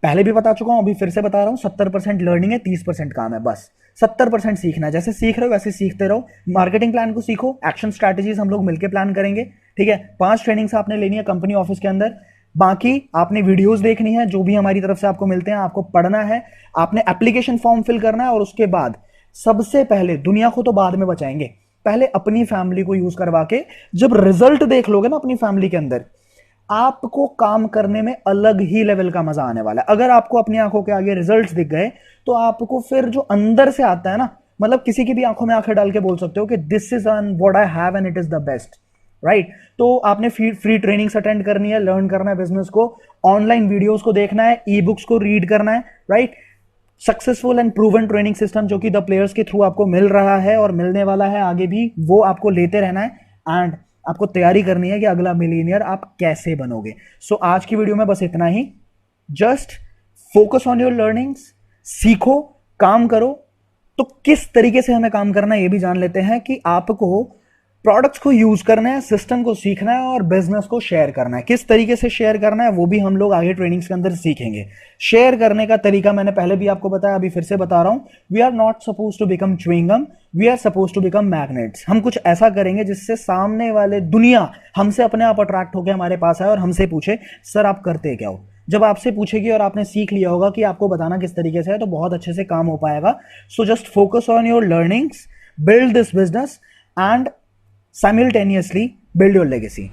पहले भी बता चुका हूं, अभी फिर से बता रहा हूं, 70% लर्निंग है, 30% काम है। बस 70% सीखना है, जैसे सीख रहे हो वैसे सीखते रहो। मार्केटिंग प्लान को सीखो, एक्शन स्ट्रैटेजीज हम लोग मिलकर प्लान करेंगे, ठीक है। 5 ट्रेनिंग्स आपने लेनी है कंपनी ऑफिस के अंदर। बाकी आपने वीडियोस देखनी है जो भी हमारी तरफ से आपको मिलते हैं, आपको पढ़ना है, आपने एप्लीकेशन फॉर्म फिल करना है, और उसके बाद सबसे पहले दुनिया को तो बाद में बचाएंगे, पहले अपनी फैमिली को यूज करवा के जब रिजल्ट देख लोगे ना अपनी फैमिली के अंदर, आपको काम करने में अलग ही लेवल का मजा आने वाला है। अगर आपको अपनी आंखों के आगे रिजल्ट्स दिख गए तो आपको फिर जो अंदर से आता है ना, मतलब किसी की भी आंखों में आंखें डाल के बोल सकते हो कि this is on what I have and it is the best, right. तो आपने फ्री ट्रेनिंग्स अटेंड करनी है, लर्न करना है बिजनेस को, ऑनलाइन वीडियोस को देखना है, ई बुक्स को रीड करना है, right. Successful and proven training system जो कि द प्लेयर्स के थ्रू आपको मिल रहा है और मिलने वाला है आगे भी, वो आपको लेते रहना है एंड आपको तैयारी करनी है कि अगला मिलीनियर आप कैसे बनोगे। सो आज की वीडियो में बस इतना ही। Just focus on your learnings, सीखो, काम करो। तो किस तरीके से हमें काम करना है ये भी जान लेते हैं कि आपको प्रोडक्ट्स को यूज करना है, सिस्टम को सीखना है और बिजनेस को शेयर करना है। किस तरीके से शेयर करना है वो भी हम लोग आगे ट्रेनिंग्स के अंदर सीखेंगे। शेयर करने का तरीका मैंने पहले भी आपको बताया, अभी फिर से बता रहा हूं। We are not suppose to become chewing gum, we are suppose to become magnets. हम कुछ ऐसा करेंगे जिससे सामने वाले दुनिया हमसे अपने आप अट्रैक्ट होकर हमारे पास आए और हमसे पूछे सर आप करते क्या हो। जब आपसे पूछेगी और आपने सीख लिया होगा कि आपको बताना किस तरीके से है, तो बहुत अच्छे से काम हो पाएगा। So just focus on your learnings, build this business and simultaneously build your legacy.